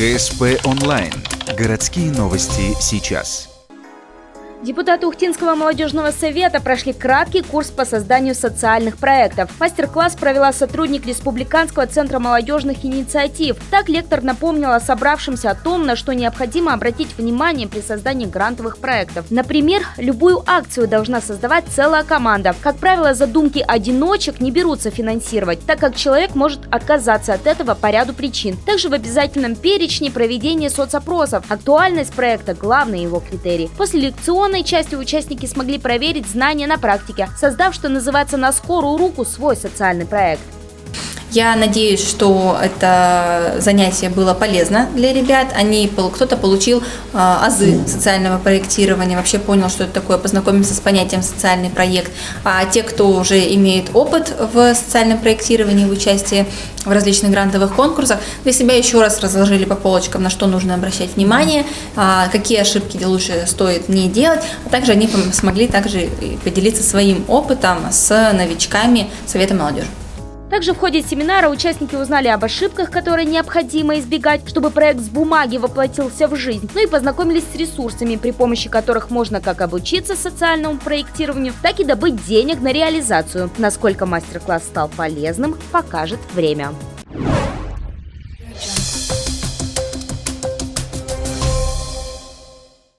ГСП онлайн. Городские новости сейчас. Депутаты Ухтинского молодежного совета прошли краткий курс по созданию социальных проектов. Мастер-класс провела сотрудник Республиканского центра молодежных инициатив. Так лектор напомнила собравшимся о том, на что необходимо обратить внимание при создании грантовых проектов. Например, любую акцию должна создавать целая команда. Как правило, задумки одиночек не берутся финансировать, так как человек может отказаться от этого по ряду причин. Также в обязательном перечне проведение соцопросов. Актуальность проекта – главный его критерий. После лекционной части участники смогли проверить знания на практике, создав, что называется, на скорую руку свой социальный проект. Я надеюсь, что это занятие было полезно для ребят. Кто-то получил азы социального проектирования, вообще понял, что это такое, познакомился с понятием социальный проект. А те, кто уже имеет опыт в социальном проектировании, в участии в различных грантовых конкурсах, для себя еще раз разложили по полочкам, на что нужно обращать внимание, какие ошибки лучше стоит не делать. А также они смогли также поделиться своим опытом с новичками Совета молодежи. Также в ходе семинара участники узнали об ошибках, которые необходимо избегать, чтобы проект с бумаги воплотился в жизнь, и познакомились с ресурсами, при помощи которых можно как обучиться социальному проектированию, так и добыть денег на реализацию. Насколько мастер-класс стал полезным, покажет время.